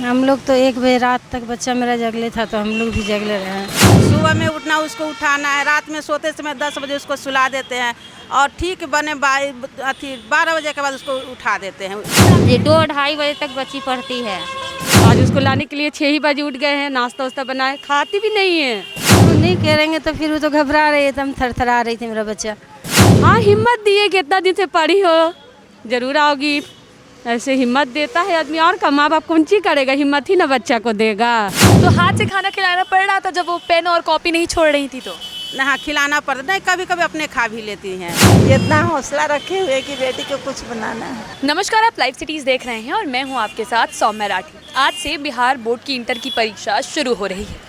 हम लोग तो 1 बजे रात तक बच्चा मेरा जगले था, तो हम लोग भी जगले रहे हैं। सुबह में उठना, उसको उठाना है, रात में सोते समय 10 बजे उसको सुला देते हैं और ठीक बने 12 बजे के बाद उसको उठा देते हैं। ये 2-2:30 बजे तक बच्ची पढ़ती है। आज उसको लाने के लिए 6 ही बजे उठ गए हैं, नाश्ता वास्ता बनाए, खाती भी नहीं है। तो नहीं करेंगे तो फिर वो तो घबरा रही है, एकदम थरथरा रही थी मेरा बच्चा। हाँ, हिम्मत दिए कि इतना दिन से पढ़ी हो, जरूर आओगी। ऐसे हिम्मत देता है आदमी, और का माँ बाप कौन चीज करेगा, हिम्मत ही ना बच्चा को देगा। तो हाथ से खाना खिलाना पड़ रहा था जब वो पेन और कॉपी नहीं छोड़ रही थी तो? नहा खिलाना पड़ता नहीं, कभी कभी अपने खा भी लेती हैं। इतना हौसला रखे हुए कि बेटी को कुछ बनाना है। नमस्कार, आप लाइव सिटीज़ देख रहे हैं और मैं हूं आपके साथ सौम्या राठी। आज से बिहार बोर्ड की इंटर की परीक्षा शुरू हो रही है।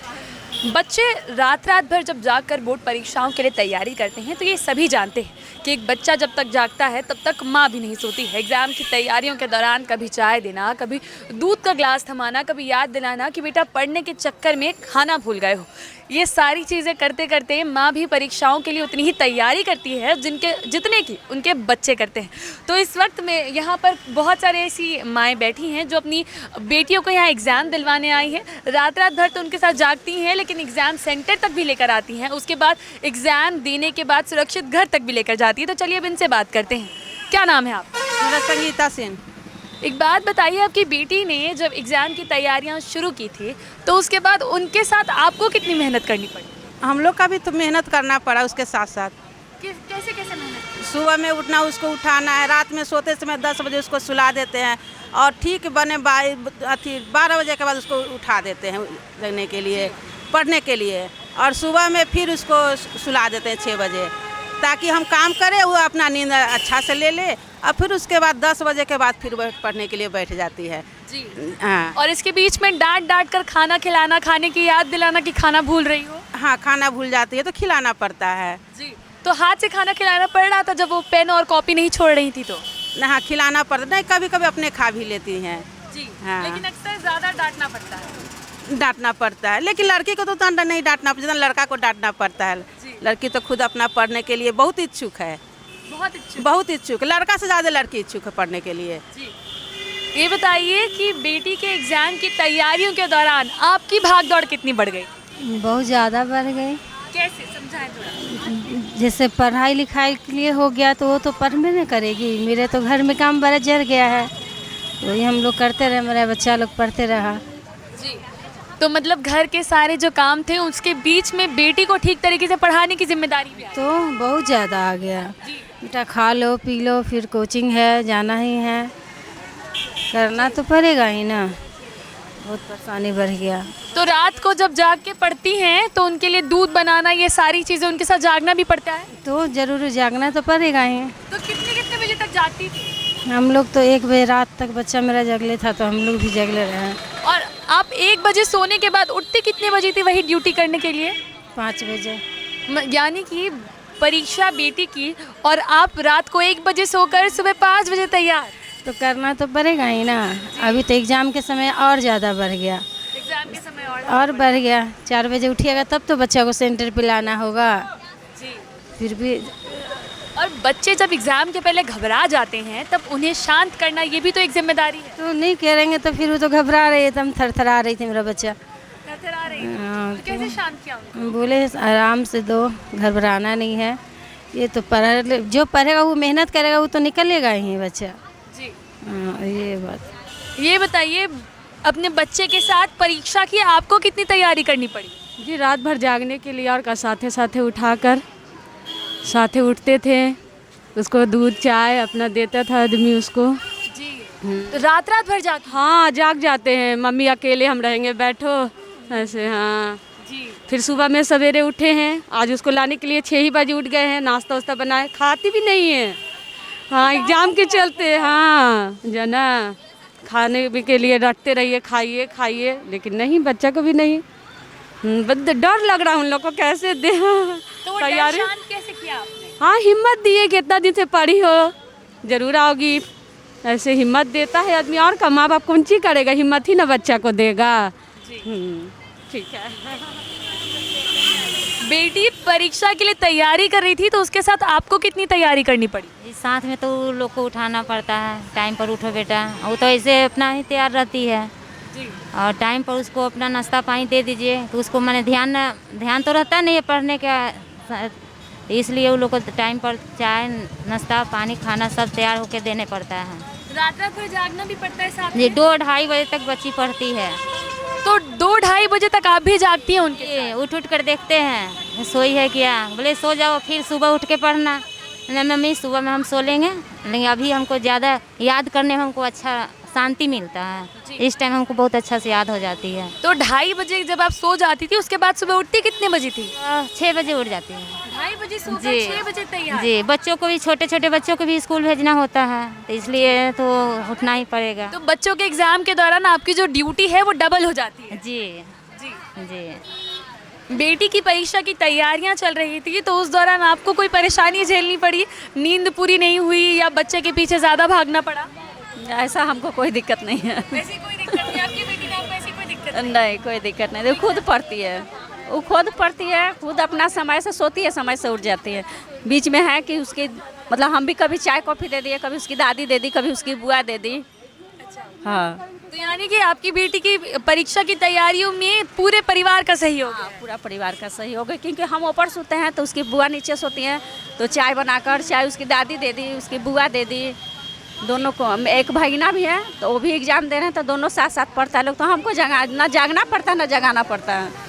बच्चे रात भर जब जागकर बोर्ड परीक्षाओं के लिए तैयारी करते हैं तो ये सभी जानते हैं कि एक बच्चा जब तक जागता है तब तक माँ भी नहीं सोती है। एग्ज़ाम की तैयारियों के दौरान कभी चाय देना, कभी दूध का ग्लास थमाना, कभी याद दिलाना कि बेटा पढ़ने के चक्कर में खाना भूल गए हो। ये सारी चीज़ें करते करते माँ भी परीक्षाओं के लिए उतनी ही तैयारी करती है जितने की उनके बच्चे करते हैं। तो इस वक्त में यहाँ पर बहुत सारे ऐसी माएँ बैठी हैं जो अपनी बेटियों को यहाँ एग्ज़ाम दिलवाने आई हैं। रात भर तो उनके साथ जागती हैं, लेकिन एग्ज़ाम सेंटर तक भी लेकर आती हैं। उसके बाद एग्ज़ाम देने के बाद सुरक्षित घर तक भी लेकर जाती है। तो चलिए अब इनसे बात करते हैं। क्या नाम है आप? मेरा संगीता सिंह। एक बात बताइए, आपकी बेटी ने जब एग्ज़ाम की तैयारियां शुरू की थी तो उसके बाद उनके साथ आपको कितनी मेहनत करनी पड़ी? हम लोग का भी तो मेहनत करना पड़ा उसके साथ साथ। कैसे मेहनत? सुबह में उठना, उसको उठाना है, रात में सोते समय 10 बजे उसको सुला देते हैं और ठीक बने 12 बजे के बाद उसको उठा देते हैं लगने के लिए, पढ़ने के लिए। और सुबह में फिर उसको सुला देते हैं 6 बजे, ताकि हम काम करें, वो अपना नींद अच्छा से ले ले और फिर उसके बाद 10 बजे के बाद फिर पढ़ने के लिए बैठ जाती है जी। हाँ। और इसके बीच में डांट कर खाना खिलाना, खाने की याद दिलाना कि खाना भूल रही हो। हाँ, खाना भूल जाती है तो खिलाना पड़ता है जी। तो हाथ से खाना खिलाना पड़ रहा था जब वो पेन और कॉपी नहीं छोड़ रही थी तो? नहा खिलाना पड़ता नहीं, कभी कभी अपने खा भी लेती हैं जी। हाँ। लेकिन अक्सर ज़्यादा डांटना पड़ता है। डांटना पड़ता है, लेकिन लड़की को तो उतना नहीं डांटना, जितना लड़का को डांटना पड़ता है। लड़की तो खुद अपना पढ़ने के लिए बहुत इच्छुक है, बहुत इच्छुक। लड़का से ज़्यादा लड़की इच्छुक है पढ़ने के लिए जी। ये बताइए कि बेटी के एग्जाम की तैयारियों के दौरान आपकी भागदौड़ कितनी बढ़ गई? बहुत ज़्यादा बढ़ गई। कैसे, समझाएं थोड़ा। जैसे पढ़ाई लिखाई के लिए हो गया तो वो तो पढ़ने नहीं करेगी। मेरे तो घर में काम बड़ा जर गया है, वही हम लोग करते रहे, मेरा बच्चा लोग पढ़ते रहा जी। तो मतलब घर के सारे जो काम थे उसके बीच में बेटी को ठीक तरीके से पढ़ाने की जिम्मेदारी भी आई। तो बहुत ज़्यादा आ गया। बेटा खा लो पी लो, फिर कोचिंग है, जाना ही है, करना तो पड़ेगा ही ना। बहुत परेशानी बढ़ गया। तो रात को जब जाग के पढ़ती हैं तो उनके लिए दूध बनाना, ये सारी चीज़ें, उनके साथ जागना भी पड़ता है। तो ज़रूर जागना तो पड़ेगा ही। तो कितने बजे तक जागती थी? हम लोग तो 1 बजे रात तक बच्चा मेरा जगले था, तो हम लोग भी जगले रहे हैं। और आप 1 बजे सोने के बाद उठते कितने बजे थी वही ड्यूटी करने के लिए? 5 बजे। यानी कि परीक्षा बेटी की और आप रात को 1 बजे सोकर सुबह 5 बजे तैयार। तो करना तो पड़ेगा ही ना। अभी तो एग्ज़ाम के समय और ज़्यादा बढ़ गया। एग्जाम के समय और बढ़ गया। 4 बजे उठिएगा तब तो बच्चा को सेंटर पे लाना होगा। जी। फिर भी और बच्चे जब एग्ज़ाम के पहले घबरा जाते हैं तब उन्हें शांत करना ये भी तो एक जिम्मेदारी है। तो नहीं करेंगे तो फिर वो तो घबरा रही है, एकदम थरथरा रही थी मेरा बच्चा। थरथरा रही थी। हाँ, तो कैसे शांत किया उनको? बोले आराम से दो, घबराना नहीं है। ये तो जो पढ़ेगा वो मेहनत करेगा वो तो निकलेगा ही बच्चा। जी। हाँ, ये बात। ये बताइए, अपने बच्चे के साथ परीक्षा की आपको कितनी तैयारी करनी पड़ी? जी, रात भर जागने के लिए और का साथे उठाकर साथे उठते थे, उसको दूध चाय अपना देता था आदमी उसको। जी। तो रात भर जाग? हाँ, जाग जाते हैं, मम्मी अकेले हम रहेंगे, बैठो ऐसे। हाँ जी। फिर सुबह में सवेरे उठे हैं, आज उसको लाने के लिए 6 ही बजे उठ गए हैं, नाश्ता वास्ता बनाए, खाती भी नहीं है। हाँ, एग्ज़ाम के चलते। हाँ जना, खाने भी के लिए रटते रहिए, खाइए खाइए, लेकिन नहीं, बच्चा को भी नहीं। डर लग रहा है उन लोग को, कैसे दे तो वो डर तैयारी। शांत कैसे किया आपने? हाँ, हिम्मत दिए कि इतना दिन से पढ़ी हो, जरूर आओगी। ऐसे हिम्मत देता है आदमी, और का माँ बाप कौन चीज करेगा, हिम्मत ही ना बच्चा को देगा। ठीक है। बेटी परीक्षा के लिए तैयारी कर रही थी तो उसके साथ आपको कितनी तैयारी करनी पड़ी? साथ में तो लोग को उठाना पड़ता है, टाइम पर उठो बेटा। वो तो ऐसे अपना ही तैयार रहती है, और टाइम पर उसको अपना नाश्ता पानी दे दीजिए, तो उसको मैंने ध्यान तो रहता नहीं है पढ़ने का, तो इसलिए वो लोग को टाइम पर चाय नाश्ता पानी खाना सब तैयार होकर देने पड़ता है। रात भर जागना भी पड़ता है साथ जी, में? 2-2:30 बजे तक बच्ची पढ़ती है। तो 2-2:30 बजे तक आप भी जागती हैं उनके? ये उठ कर देखते हैं सोई है क्या, बोले सो जाओ, फिर सुबह उठ के पढ़ना। नहीं मम्मी सुबह में हम सो लेंगे, लेकिन अभी हमको ज़्यादा याद करने में हमको अच्छा शांति मिलता है, इस टाइम हमको बहुत अच्छा से याद हो जाती है। तो 2:30 बजे जब आप सो जाती थी, उसके बाद सुबह उठती कितने बजे थी? 6 बजे उठ जाती है। 2:30 बजे सोकर जी। 6 बजे तैयार? जी, बच्चों को भी, छोटे बच्चों को भी स्कूल भेजना होता है, तो इसलिए तो उठना ही पड़ेगा। तो बच्चों के एग्जाम के दौरान आपकी जो ड्यूटी है वो डबल हो जाती है? जी जी। जी। बेटी की परीक्षा की तैयारियां चल रही थी, तो उस दौरान आपको कोई परेशानी झेलनी पड़ी? नींद पूरी नहीं हुई या बच्चे के पीछे ज़्यादा भागना पड़ा? ऐसा हमको कोई दिक्कत नहीं है। ऐसी कोई दिक्कत नहीं? आपकी बेटी ने आपको ऐसी कोई दिक्कत नहीं? नहीं, कोई दिक्कत नहीं, वो खुद पढ़ती है, वो खुद पढ़ती है, खुद अपना समय से सोती है, समय से उठ जाती है। बीच में है कि उसकी मतलब हम भी कभी चाय कॉफ़ी दे दिए, कभी उसकी दादी दे दी, कभी उसकी बुआ दे दी। हाँ, तो यानी कि आपकी बेटी की परीक्षा की तैयारियों में पूरे परिवार का सहयोग है? पूरा परिवार का सहयोग है, क्योंकि हम ऊपर सोते हैं तो उसकी बुआ नीचे सोती हैं, तो चाय बनाकर चाय उसकी दादी दे दी, उसकी बुआ दे दी, दोनों को। एक भागीना भी है, तो वो भी एग्जाम दे रहे हैं, तो दोनों साथ साथ पढ़ता है लोग, तो हमको ना जागना पड़ता है ना जगाना पड़ता है।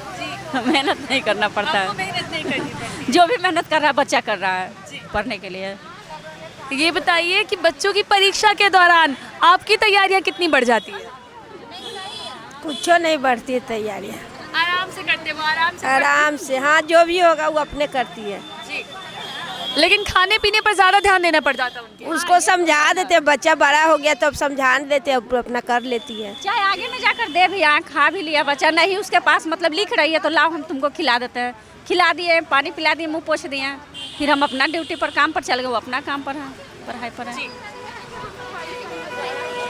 मेहनत नहीं करना पड़ता आपको है, मेहनत नहीं करनी पड़ती? जो भी मेहनत कर रहा है बच्चा कर रहा है पढ़ने के लिए। ये बताइए कि बच्चों की परीक्षा के दौरान आपकी तैयारियां कितनी बढ़ जाती है? कुछ नहीं बढ़ती है तैयारियाँ, आराम से करते हो? आराम से, हाँ जो भी होगा वो अपने करती है। जी। लेकिन खाने पीने पर ज़्यादा ध्यान देना पड़ जाता है उनके? उसको समझा देते हैं, बच्चा बड़ा हो गया तो अब समझा देते हैं, अब अपना कर लेती है। चाहे आगे में जाकर दे भी, खा भी लिया बच्चा, नहीं उसके पास मतलब लिख रही है तो लाओ हम तुमको खिला देते हैं, खिला दिए, पानी पिला दिए, मुंह पोंछ दिए, फिर हम अपना ड्यूटी पर काम पर चल गए, वो अपना काम पर है, पढ़ाई पर है।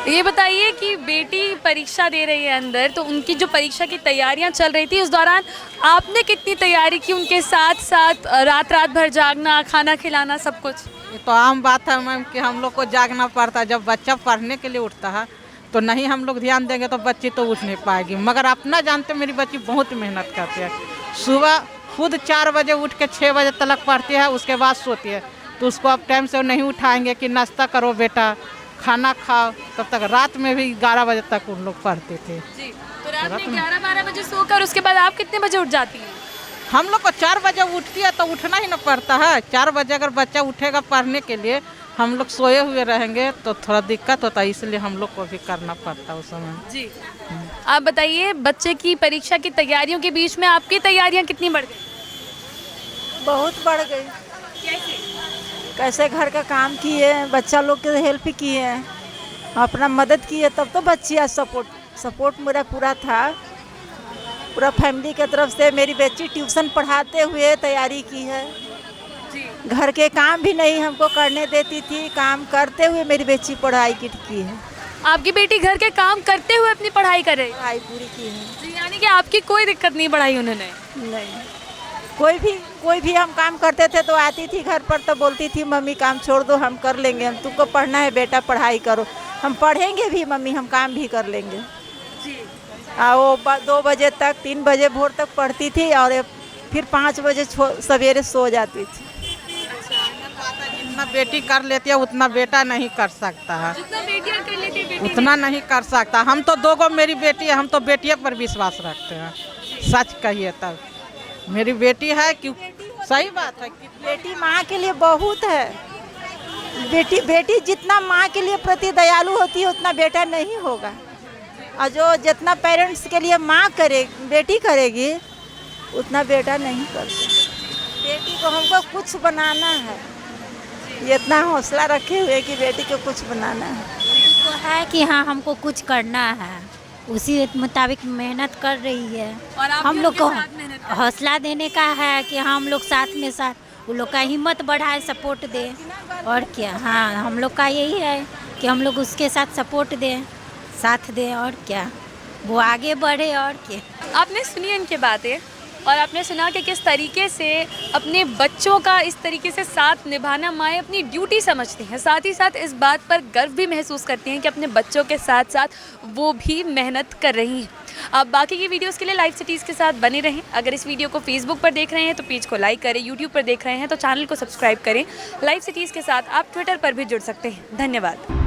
ये बताइए कि बेटी परीक्षा दे रही है अंदर, तो उनकी जो परीक्षा की तैयारियां चल रही थी उस दौरान आपने कितनी तैयारी की उनके साथ साथ? रात भर जागना, खाना खिलाना, सब कुछ? ये तो आम बात है मैम कि हम लोग को जागना पड़ता है। जब बच्चा पढ़ने के लिए उठता है तो नहीं हम लोग ध्यान देंगे तो बच्ची तो उठ नहीं पाएगी। मगर अपना जानते मेरी बच्ची बहुत मेहनत करती है, सुबह खुद 4 बजे उठ के 6 बजे तक पढ़ती है, उसके बाद सोती है। तो उसको आप टाइम से नहीं उठाएंगे कि नाश्ता करो बेटा, खाना खाओ, तब तक रात में भी 11 बजे तक उन लोग पढ़ते थे। जी। तो रात में 11-12 बजे सोकर उसके बाद आप कितने बजे उठ जाती हैं? हम लोग को 4 बजे उठती है तो उठना ही ना पड़ता है। 4 बजे अगर बच्चा उठेगा पढ़ने के लिए, हम लोग सोए हुए रहेंगे तो थोड़ा दिक्कत होता है, इसलिए हम लोग को भी करना पड़ता है उस समय। जी। आप बताइए, बच्चे की परीक्षा की तैयारियों के बीच में आपकी तैयारियां कितनी बढ़ गई? बहुत बढ़ गई। कैसे घर का काम किए, बच्चा लोग के हेल्प किए, अपना मदद किए, तब तो बच्ची आज सपोर्ट मेरा पूरा था, पूरा फैमिली के तरफ से। मेरी बच्ची ट्यूशन पढ़ाते हुए तैयारी की है, घर के काम भी नहीं हमको करने देती थी, काम करते हुए मेरी बच्ची पढ़ाई की है। आपकी बेटी घर के काम करते हुए अपनी पढ़ाई कर रही है? पढ़ाई पूरी की है। जी, यानी कि आपकी कोई दिक्कत नहीं पढ़ाई उन्होंने? नहीं, कोई भी हम काम करते थे तो आती थी घर पर तो बोलती थी मम्मी काम छोड़ दो, हम कर लेंगे, हम तुमको पढ़ना है बेटा पढ़ाई करो, हम पढ़ेंगे भी मम्मी, हम काम भी कर लेंगे। जी। वो 2 बजे तक 3 बजे भोर तक पढ़ती थी और फिर 5 बजे सवेरे सो जाती थी। जितना बेटी कर लेती है उतना बेटा नहीं कर सकता है, जितना बेटियां कर लेती है उतना नहीं कर सकता। हम तो 2 मेरी बेटी है, हम तो बेटियों पर विश्वास रखते हैं, सच कहिए तब। मेरी बेटी है, क्यों सही बात है कि बेटी माँ के लिए बहुत है। बेटी जितना माँ के लिए प्रति दयालु होती है उतना बेटा नहीं होगा, और जो जितना पेरेंट्स के लिए माँ बेटी करेगी उतना बेटा नहीं करता। बेटी को हमको कुछ बनाना है, ये इतना हौसला रखे हुए कि बेटी को कुछ बनाना है। तो है कि हाँ हमको कुछ करना है, उसी मुताबिक मेहनत कर रही है। और आप हम लोग को उनके साथ मेहनत कर हौसला देने का है कि हम लोग साथ में साथ वो लोग का हिम्मत बढ़ाए, सपोर्ट दे, और क्या। हाँ, हम लोग का यही है कि हम लोग उसके साथ सपोर्ट दें, साथ दें, और क्या, वो आगे बढ़े, और क्या। आपने सुनी इनकी बातें और आपने सुना कि किस तरीके से अपने बच्चों का इस तरीके से साथ निभाना माएँ अपनी ड्यूटी समझती हैं, साथ ही साथ इस बात पर गर्व भी महसूस करती हैं कि अपने बच्चों के साथ साथ वो भी मेहनत कर रही हैं। आप बाकी की वीडियोस के लिए लाइव सिटीज़ के साथ बने रहें। अगर इस वीडियो को फेसबुक पर देख रहे हैं तो पेज को लाइक करें, यूट्यूब पर देख रहे हैं तो चैनल को सब्सक्राइब करें। लाइव सिटीज़ के साथ आप ट्विटर पर भी जुड़ सकते हैं। धन्यवाद।